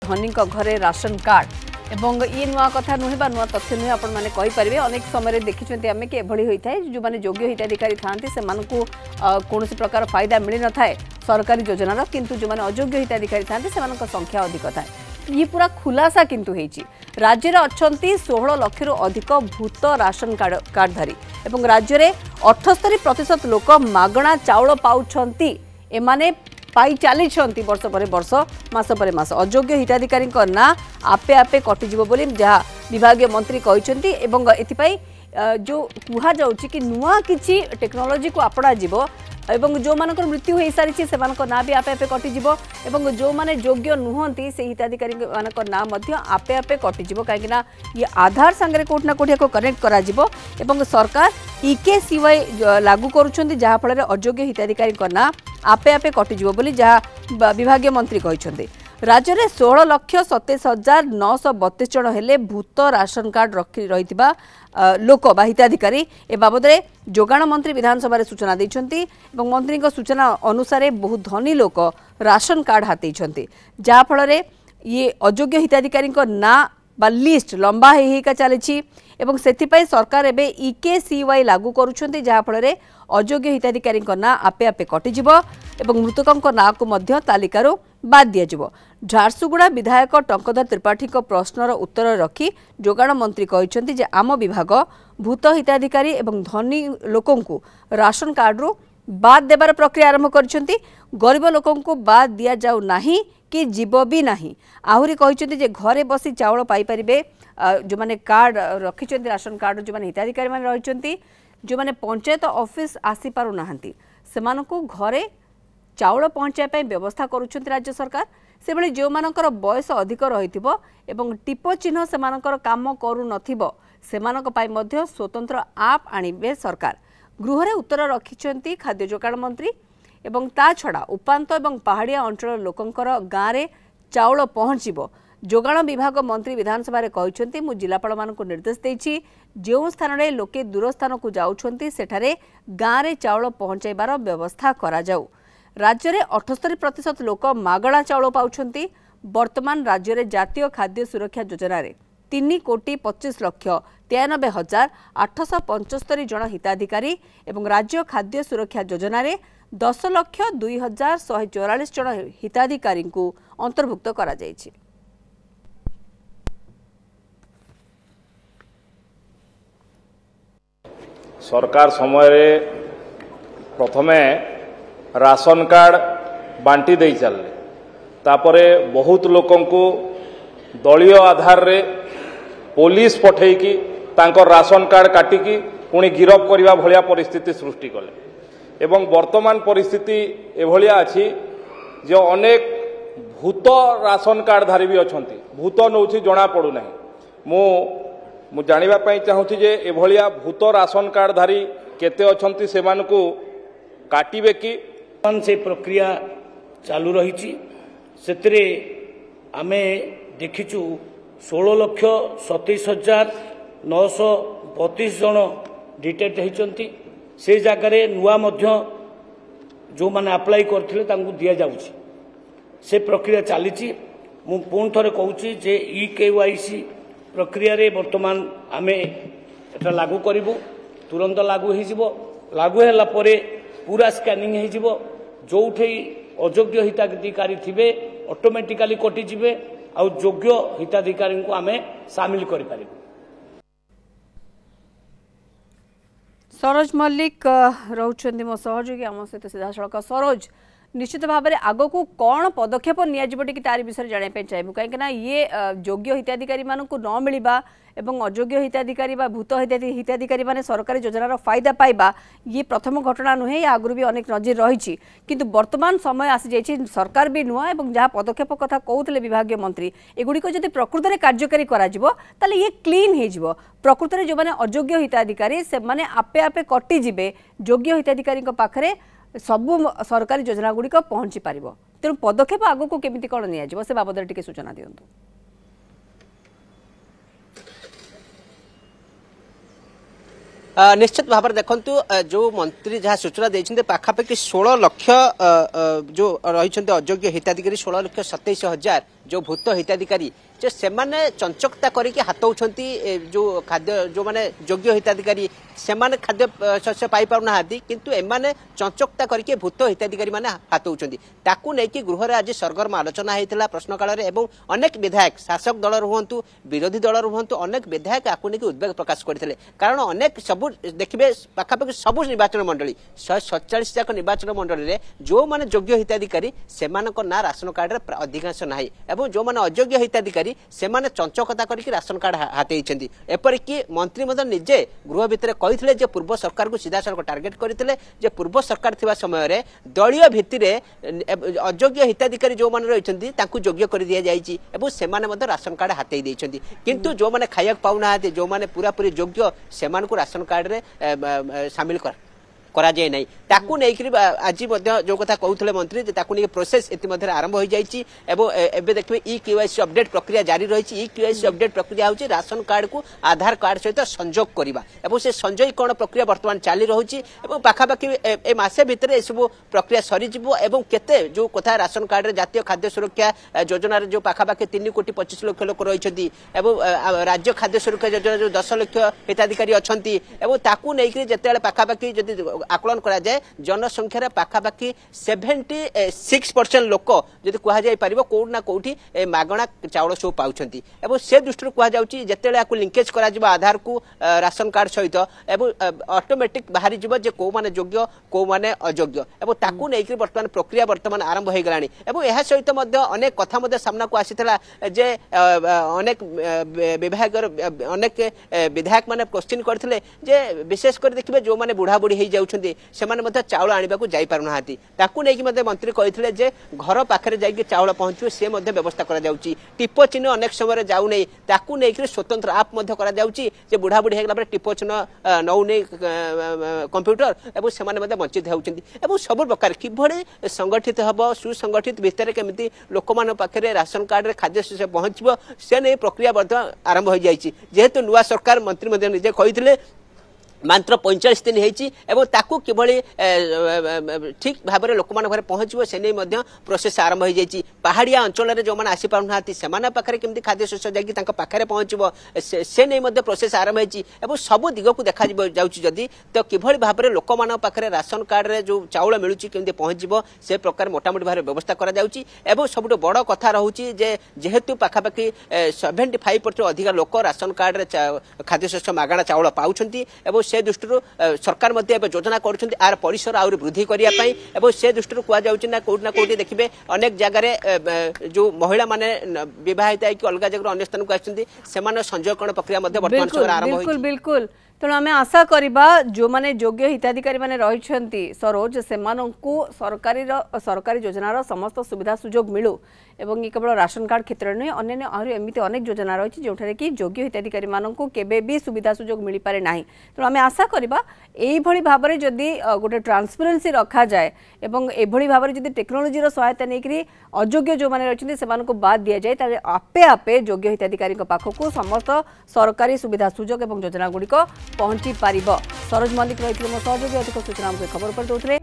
धनी घरे ration card एवं ये नुआ कथा नुहे बा नुआ तथ्य नुहे आपण माने कहि परिबे अनेक समय देखिछन्ते आमे कि एभली होई थाए जो माने योग्य हिताधिकारी थांती से मानकु कोनोसी प्रकार फायदा मिलि न थाए सरकारी योजनार किंतु जो माने अयोग्य हिताधिकारी थांती से मानक संख्या अधिक थाए ये पूरा खुलासा किंतु हेची राज्य रे अछंती 16 लाख रु अधिक भूत राशन कार्डधारी एवं राज्य रे 78% लोक मागणा चाउल पाउछंती एमाने पाई चली वर्ष पर वर्ष मास पर मास अयोग्य हिताधिकारी ना आपे आपे कटिज जहाँ विभाग मंत्री कहते एथपाई जो कह जाऊँगी कि नुआ किसी टेक्नोलोजी को आपणा जीवो एवं जो मानक मृत्यु हो सारी से ना भी आपे आपे कटिज एवं जो माने योग्य नुहंती से हिताधिकारी मानक ना आपे आपे कटिज कहीं ये आधार सांगे कोठना कोठिया को कनेक्ट करा जिवो एवं सरकार EKCY लागू करुछंती जहाँ फल अयोग्य हिताधिकारी ना आपे आपे कटिज जहाँ विभाग मंत्री कहते राज्य में 16,27,932 जन हेले भूत राशन कार्ड रही लोक बा हिताधिकारी ए बाबद जोगाण मंत्री विधानसभा सूचना देइछंती एवं मंत्री सूचना अनुसार बहुत धनी लोक राशन कार्ड हाथी जहाँ फल ये अयोग्य हिताधिकारी ना बा लिस्ट लंबा होइका चली एवं सेथिपाई सरकार एबे EKCY लागू करुछंती जहाँ फल अयोग्य हिताधिकारी ना आपे आपे कटिजिव एवं मृतकों ना को मध्य तालिकारु बाद दिया झारसुगुड़ा विधायक टंकधर त्रिपाठी प्रश्नर उत्तर रखी जोगाण मंत्री कहते जे आम विभाग भूत हिताधिकारी एवं धनी लोकंकु राशन कार्ड बाद देवार प्रक्रिया आरंभ करछंती गरीब लोकंकु बाद दिया जाऊ नाही कि जीव भी नाही आहुरी कहते जे घरे बसी चाउल पाई परिबे जो माने कार्ड रखिछंती राशन कार्ड जो माने हिताधिकारी माने रहिछंती जो माने पंचायत ऑफिस आसी पारु नाहंती सेमानकु घरे चाउल पहुँचाई व्यवस्था करुछंती राज्य सरकार से भली जो मानकर बयस अधिक रहिथिबो एवं टिप चिन्ह से मानकर काम करू नथिबो सेमानक पाई मध्य स्वतंत्र आप आनिबे सरकार गृहरे उत्तर रखिछंती खाद्य जोगाण मंत्री एवं ता छड़ा उपांत एवं पहाड़िया अंचल लोकंकर गाँव चाउल पहुँचबो जोगाण विभाग मंत्री विधानसभा कहते मु जिलापाल मानक निर्देश देछि जो स्थान रे लोके दूर स्थान को जाउछंती सेठारे गाँव चाउल पहुँचाइबार व्यवस्था करा जाऊ राज्य में 78% लोक मागणा चाउल पाउछंती वर्तमान राज्य में जातीय खाद्य सुरक्षा योजना 3,25,93,875 जन हिताधिकारी एवं राज्य खाद्य सुरक्षा योजना 10,02,144 जन हिताधिकारी को अंतर्भुक्त करा जायछि। सरकार समय प्रथमे राशन कार्ड बांटी दे चलले तापरे बहुत लोकंकु दलीय आधार रे पुलिस पठेकी तांकर राशन कार्ड काटिकी पुणी गिरफ करने भलिया परिस्थिति सृष्टि कले एवं वर्तमान परिस्थिति एभलिया अछि जो अनेक भूत राशन कार्डधारी भी अछंती भूत नौछि जना पड़ू नाही मु जानिबा पई चाहूछि जे एभलिया भूत राशन कार्डधारी केते अछंती सेमानकु काटिबे कि से प्रक्रिया चालू रही से आमे देखिचु 16,27,932 जन डिटेक्ट होती से जगह नुआ मध्य जो माने अप्लाई करथिले तांकु दिया जाउछि से प्रक्रिया चली मु पुन थरे कहूछि जे EKYC प्रक्रिया रे वर्तमान आमे एटा लागू करिवु तुरंत लागू हेजिवो लागू हैला परे पूरा स्कैनिंग हेजिवो जोठे अयोग्य हिताधिकारी थिबे ऑटोमेटिकली कटिजिबे आ योग्य हिताधिकारी को आमे शामिल करि पारिबु। सरोज मल्लिक रहउछन्ती मो सहयोगी आम सहित सीधा सड़क सरोज निश्चित भाव में आग को कौन पदक्षेप नियाजिबो तार विषय जानापी चाहिए कहीं ये योग्य हिताधिकारी मानक न मिलवा एवं अयोग्य हिताधिकारी भूत हिताधिकारी माने सरकारी योजनार फायदा पाइबा ये प्रथम घटना नुहे आगु भी अनेक नजर रही किंतु वर्तमान समय आसी जाइए सरकार भी नुआ एवं जहाँ पदक्षेप कथा कहते विभाग मंत्री एगुड़िक जब प्रकृत में कार्यकारी करा ये क्लीन हो प्रकृत में जो मैंने अयोग्य हिताधिकारी से माने आपे आपे कटिजे योग्य हिताधिकारी पाखे सबु सरकारी योजना गुड़िक पहुंची पार तेणु पदक्षेप आगक केमी कौन नि से बाबद टी सूचना दिंतु। निश्चित भाव में देखु जो मंत्री जहाँ सूचना देते पाखापाखि 16 लाख जो रही अयोग्य हिताधिकारी 16,27,000 जो भूत हिताधिकारी जो से चंचकता करके हाथौंती जो खाद्य जो माने योग्य हिताधिकारी से खाद्य शस्य पाई पाना किंतु एमाने चंचकता करके भूत हिताधिकारी माने हाथौंती ताकू नहीं गृह आज सरगर्म आलोचना होता प्रश्नकाल एवं अनेक विधायक शासक दल रुहतु विरोधी दल रुहतु अनेक विधायक आपको नहीं उद्वेग प्रकाश करते कारण अनेक सबू देखिए पाखापाखि सबू निर्वाचन मंडली 147 जाक निर्वाचन मंडली में जो माने योग्य हिताधिकारी से ना राशन कार्ड अधिकांश ना एवं जो माने अयोग्य हिताधिकारी से चंचकता करके राशन कार्ड हाथी एपरिक मंत्री निजे गृह भितर कहते पूर्व सरकार को सीधा सड़क टार्गेट करते पूर्व सरकार थिबा समय दलीय भित्ति अयोग्य हिताधिकारी जो मैंने रही योग्य कर दि जाइए से राशन कार्ड हाथी देती किंतु जो मैंने खाया पाऊना जो मैंने पूरा पूरी योग्य से राशन कार्ड रे सामिल करा जाए नहीं ताकू नहीं आज जो कथा कहते मंत्री नहीं प्रोसेस इतिमध्य आरंभ हो जाए देखिए ई केवाईसी अपडेट प्रक्रिया जारी रही ई केवाईसी अपडेट प्रक्रिया होची राशन कार्ड को आधार कार्ड सहित संजोग करवा से संजयीकरण प्रक्रिया बर्तमान चली रही पाखापाखि ए मासे भितर ए सब प्रक्रिया सरीज केते जो कथा राशन कार्ड जातीय खाद्य सुरक्षा योजना जो पाखापाखि 3 कोटी 25 लाख लोक रही राज्य खाद्य सुरक्षा योजना जो 10 लाख हिताधिकारी अच्छा ताकू नहीं जिते पाखापाखि जदि आकलन करा जाए जनसंख्यार पाखापाखि 76% लोक जदि कह जाई परिबो कोड ना कोठी मागणा चाउल सब पाउछंती एवं से दृष्टि कह जाउची जेतेले आकु लिंकेज करा जिवो आधार को राशन कार्ड सहित एवं ऑटोमेटिक बाहरी जिवो जे को माने योग्य को माने अयोग्य एवं ताकू नेकरी वर्तमान प्रक्रिया वर्तमान आरंभ हो गलानी एवं एहा सहित मध्ये अनेक कथा मध्ये सामना को आसीतला जे अनेक विभाग अनेक विधायक माने क्वेश्चन करथिले जे विशेष कर देखिबे जो माने बुढ़ा बुढ़ी हे जाउ से चाउल आने को जाई पारुना ताकू नहीं मंत्री कहते जे घर पाखे जाइए चाउल पहुंचो से व्यवस्था करा जाउची टिप्पो चिन्ह अनेक समय जाऊ नहीं ताकू नहीं स्वतंत्र आप करा जाउची जे बुढ़ा बुढ़ी होगा टिप्पो चिन्ह नौ नहीं कंप्यूटर एवं से वंचित होती सब प्रकार किभली संगठित हम सुसंगठित भितर केमी लोक पाखे राशन कार्ड खाद्य शस्य पहुंचो से नहीं प्रक्रिया वर्तमान आरंभ हो जाए जेहेतु नुआ सरकार मंत्री निजे कहते मात्र 45 दिन होती किभली ठीक भाव में लोक घर पहुँचो से नहीं प्रोसेस आरंभ हो जाए पहाड़िया अंचल जो मैंने आसी पाना से पाखे केमती खाद्य शस्य जाकि पाखे पहुँचो से नहीं प्रोसेस आरंभ हो सब दिग को देखा जाऊँगी तो किभली भाव में लोक पाखे राशन कार्ड रे जो चाउल मिलूँ केमती पहुँचो से प्रकार मोटामोटी भाव व्यवस्था करा जाउची एवं सबुठ बड़ कथा रहुची जे जेहेतु पाखापाखि 75% अधिक लोक राशन कार्ड रे खाद्य शस्य मागणा चाउल पाउछंती एवं से दृष्टि सरकार योजना कर आर परिसर आउरी वृद्धि करने से दृष्टि कहना कौटी देखिए अनेक जगह जो महिला माने विवाहिता अलग जगह अन्य स्थान को आसछन्ती सेमान संजयकरण प्रक्रिया वर्तमान समय आरंभ बिल्कुल बिल्कुल तेणु आम आशा करवा जो माने योग्य हिताधिकारी माने रही सरोज से सरकारी योजनार समस्त सुविधा सुजोग मिलू एवं ये केवल राशन कार्ड क्षेत्र नुहे अन्य आहरी एमती अनेक योजना रही जोठारे कि योग्य हिताधिकारी मानू केबे भी सुविधा सुजोग मिल पारे ना तेणु आम आशा करवा यही भाव में जदि गोटे ट्रांसपेरेन्सी रखा जाए एवं एभली भाव में जदि टेक्नोलोजी सहायता नहीं अयोग्य जो मैंने रही से बाद दि जाए ताले आपे आपे योग्य हिताधिकारी पाखक समस्त सरकारी सुविधा सुजोग और योजना गुड़िक पहुंची पार। सरोज मल्लिक रही मो सहयोगी अधिक सूचना खबर पर दौरे।